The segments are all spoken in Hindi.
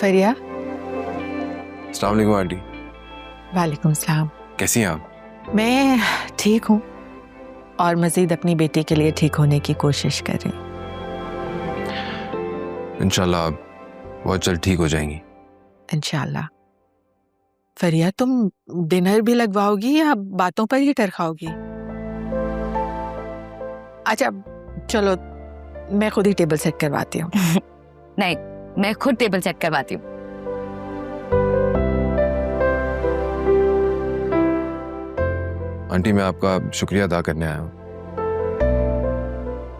फरिया। अस्सलाम वालेकुम आंटी। वालेकुम सलाम। कैसी हैं आप? मैं ठीक हूँ और मज़ीद अपनी बेटी के लिए ठीक होने की कोशिश कर रही हूँ। इंशाल्लाह आप बहुत जल्द ठीक हो जाएंगी। इंशाल्लाह। फरिया, तुम डिनर भी लगवाओगी या बातों पर ही टरकाओगी? अच्छा चलो, मैं खुद ही टेबल सेट करवाती हूँ। नहीं, मैं खुद टेबल सेट करवाती हूँ। आंटी मैं आपका शुक्रिया अदा करने आया हूँ।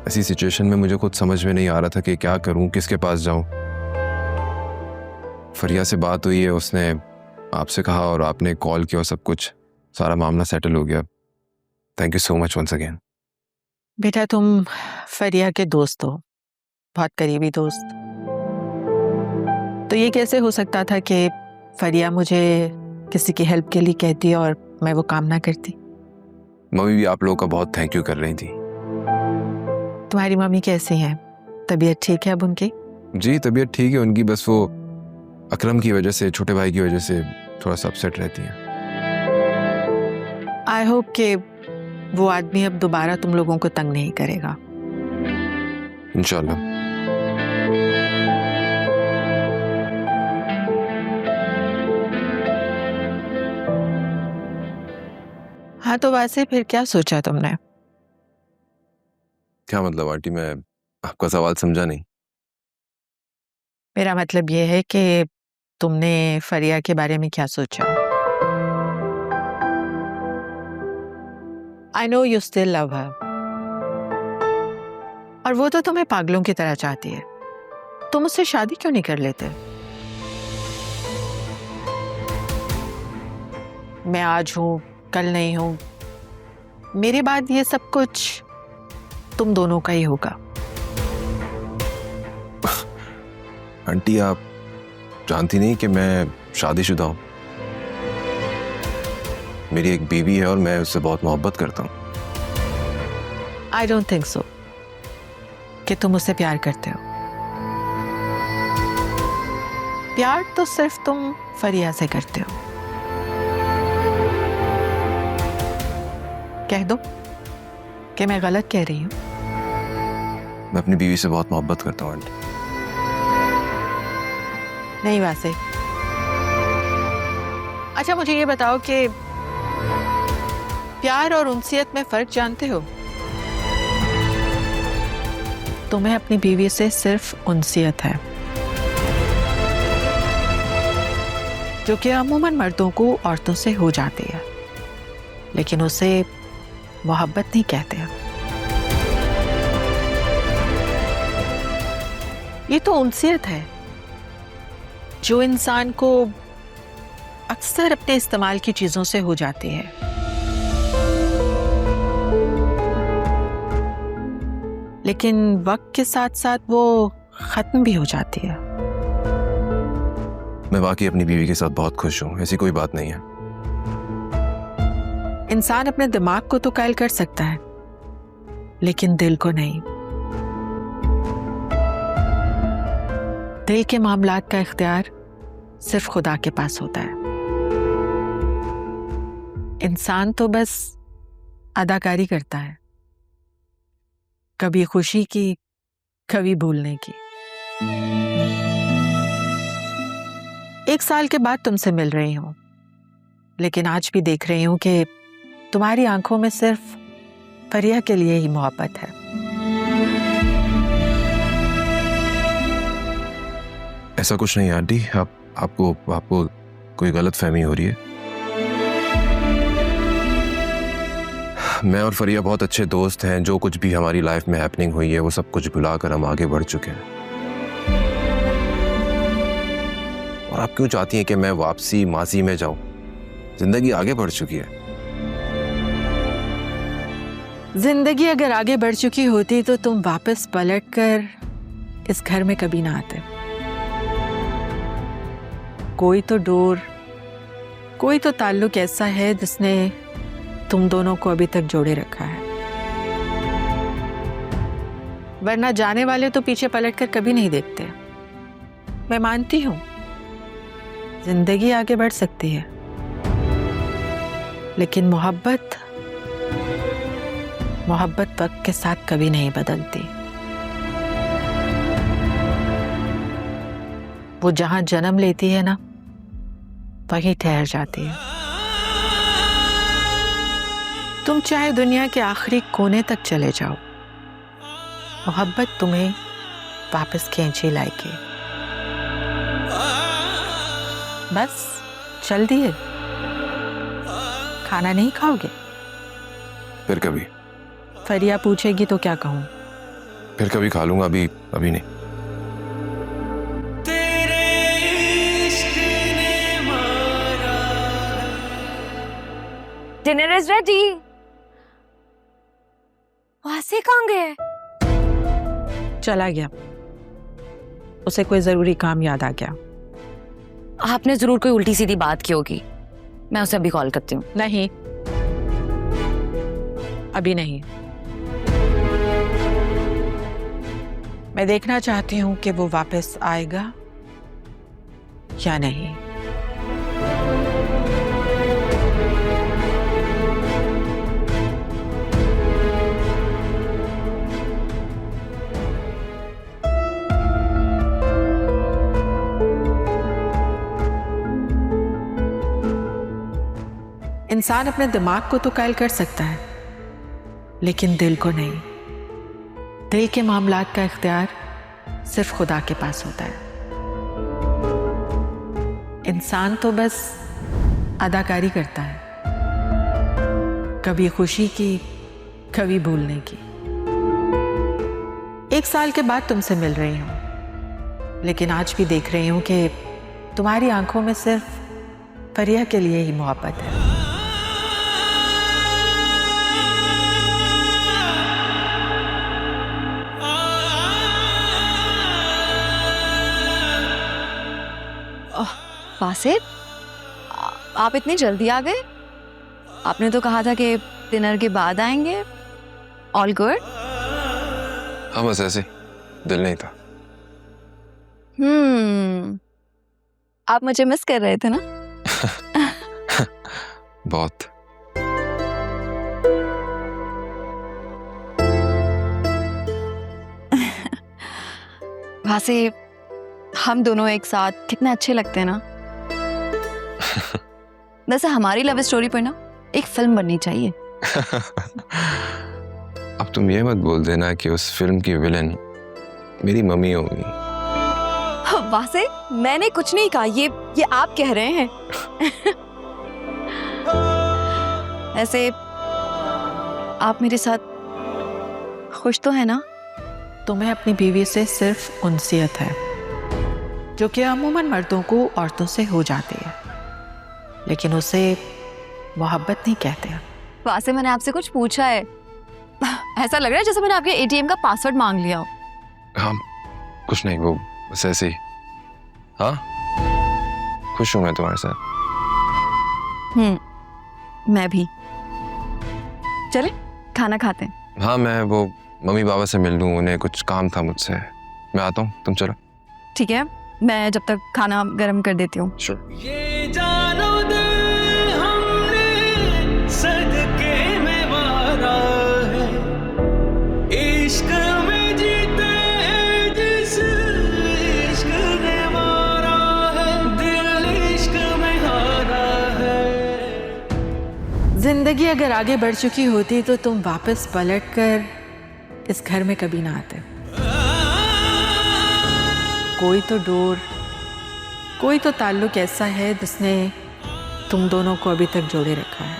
ऐसी सिचुएशन में मुझे खुद समझ में नहीं आ रहा था कि क्या करूँ, किसके पास जाऊँ। फरिया से बात हुई है, उसने आपसे कहा और आपने कॉल किया और सब कुछ सारा मामला सेटल हो गया। Thank you so much once again. बेटा, तुम फरिया के दोस्त हो, बहुत करीबी दोस्त। तो ये कैसे हो सकता था कि फरिया मुझे किसी की हेल्प के लिए कहती और मैं वो काम ना करती? मम्मी भी आप लोगों का बहुत थैंक यू कर रही थी। तुम्हारी मम्मी कैसी हैं? तबीयत ठीक है अब उनकी? जी तबीयत ठीक है उनकी, बस वो अकरम की वजह से, छोटे भाई की वजह से थोड़ा सा अपसेट रहती हैं। आई होप कि वो आदमी अब दोबारा तुम लोगों को तंग नहीं करेगा। इंशाल्लाह। हाँ, तो वैसे फिर क्या सोचा तुमने? क्या मतलब आंटी, मैं आपका सवाल समझा नहीं। मेरा मतलब ये है कि तुमने फरिया के बारे में क्या सोचा? I know you still love हर, और वो तो तुम्हें पागलों की तरह चाहती है। तुम उससे शादी क्यों नहीं कर लेते? मैं आज हूं, कल नहीं हूं, मेरे बाद ये सब कुछ तुम दोनों का ही होगा। आंटी आप जानती नहीं कि मैं शादीशुदा हूँ। मेरी एक बीवी है और मैं उससे बहुत मोहब्बत करता हूँ। आई डोंट थिंक सो कि तुम उससे प्यार करते हो। प्यार तो सिर्फ तुम फरिया से करते हो। कह दो कि मैं गलत कह रही हूँ। मैं अपनी बीवी से बहुत मोहब्बत करता हूँ आंटी। नहीं वैसे। अच्छा मुझे ये बताओ कि प्यार और उनसियत में फर्क जानते हो? तुम्हें अपनी बीवी से सिर्फ उनसियत है, जो कि अमूमन मर्दों को औरतों से हो जाती है, लेकिन उसे मोहब्बत नहीं कहते हैं। ये तो उनसियत है जो इंसान को अक्सर अपने इस्तेमाल की चीजों से हो जाती है। लेकिन वक्त के साथ साथ वो खत्म भी हो जाती है। मैं वाकई अपनी बीवी के साथ बहुत खुश हूँ, ऐसी कोई बात नहीं है। इंसान अपने दिमाग को तो कायल कर सकता है, लेकिन दिल को नहीं। दिल के मामलात का इख्तियार सिर्फ खुदा के पास होता है। इंसान तो बस अदाकारी करता है, कभी खुशी की, कभी भूलने की। 1 साल के बाद तुमसे मिल रही हूं, लेकिन आज भी देख रही हूं कि तुम्हारी आंखों में सिर्फ फरिया के लिए ही मोहब्बत है। ऐसा कुछ नहीं आंटी, आपको कोई गलत फहमी हो रही है। मैं और फरिया बहुत अच्छे दोस्त हैं। जो कुछ भी हमारी लाइफ में हैपनिंग हुई है वो सब कुछ भुलाकर हम आगे बढ़ चुके हैं। और आप क्यों चाहती हैं कि मैं वापसी माजी में जाऊं? जिंदगी आगे बढ़ चुकी है। जिंदगी अगर आगे बढ़ चुकी होती तो तुम वापस पलटकर इस घर में कभी ना आते। कोई तो डोर, कोई तो ताल्लुक ऐसा है जिसने तुम दोनों को अभी तक जोड़े रखा है, वरना जाने वाले तो पीछे पलटकर कभी नहीं देखते। मैं मानती हूं जिंदगी आगे बढ़ सकती है, लेकिन मोहब्बत वक्त के साथ कभी नहीं बदलती। वो जहां जन्म लेती है ना, वहीं ठहर जाती है। तुम चाहे दुनिया के आखिरी कोने तक चले जाओ, मोहब्बत तुम्हें वापस खींच ही लाएगी। बस चल दिए। खाना नहीं खाओगे? फिर कभी। फरिया पूछेगी तो क्या कहूँ? फिर कभी खा लूंगा, अभी नहीं। Dinner is ready. वासे कहाँ गए? चला गया, उसे कोई जरूरी काम याद आ गया। आपने जरूर कोई उल्टी सीधी बात की होगी। मैं उसे अभी कॉल करती हूँ। नहीं, अभी नहीं। मैं देखना चाहती हूँ कि वो वापस आएगा या नहीं। इंसान अपने दिमाग को तो कायल कर सकता है, लेकिन दिल को नहीं। दिल के मामलात का इख्तियार सिर्फ खुदा के पास होता है। इंसान तो बस अदाकारी करता है, कभी खुशी की, कभी भूलने की। 1 साल के बाद तुमसे मिल रही हूं, लेकिन आज भी देख रही हूं कि तुम्हारी आंखों में सिर्फ फरिया के लिए ही मोहब्बत है। वासे, आप इतनी जल्दी आ गए? आपने तो कहा था कि डिनर के बाद आएंगे। All good? हाँ, बस ऐसे दिल नहीं था। आप मुझे मिस कर रहे थे ना? बहुत। वासे, हम दोनों एक साथ कितने अच्छे लगते हैं ना। वैसे हमारी लव स्टोरी पर ना एक फिल्म बननी चाहिए। अब तुम ये मत बोल देना कि उस फिल्म की विलेन मेरी मम्मी होगी। वासे, मैंने कुछ नहीं कहा, ये आप कह रहे हैं। ऐसे आप मेरे साथ खुश तो है ना? तुम्हें अपनी बीवी से सिर्फ उनसियत है, जो कि अमूमन मर्दों को औरतों से हो जाती है, लेकिन उसे मोहब्बत नहीं कहते। वासे, मैंने आपसे कुछ पूछा है। ऐसा लग रहा है जैसे मैंने आपके एटीएम का पासवर्ड मांग लिया हो। हाँ, कुछ नहीं, वो बस ऐसे ही। हाँ, खुश हूँ मैं तुम्हारे साथ। मैं भी। चले खाना खाते हैं। हाँ, मैं वो मम्मी पापा से मिल लूँ, उन्हें कुछ काम था मुझसे। मैं आता हूँ, तुम चलो। ठीक है, मैं जब तक खाना गर्म कर देती हूँ। Sure. जिंदगी अगर आगे बढ़ चुकी होती तो तुम वापस पलटकर इस घर में कभी ना आते। कोई तो डोर, कोई तो ताल्लुक ऐसा है जिसने तुम दोनों को अभी तक जोड़े रखा है,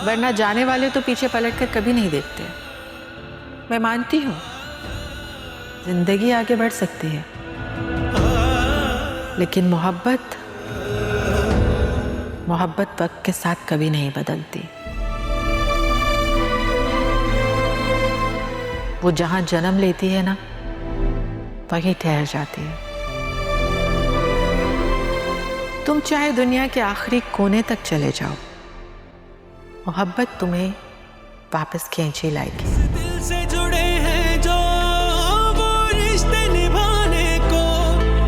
वरना जाने वाले तो पीछे पलटकर कभी नहीं देखते। मैं मानती हूँ जिंदगी आगे बढ़ सकती है, लेकिन मोहब्बत वक्त के साथ कभी नहीं बदलती। वो जहां जन्म लेती है ना, वहीं ठहर जाती है। तुम चाहे दुनिया के आखिरी कोने तक चले जाओ, मोहब्बत तुम्हें वापस खींच ही लाएगी।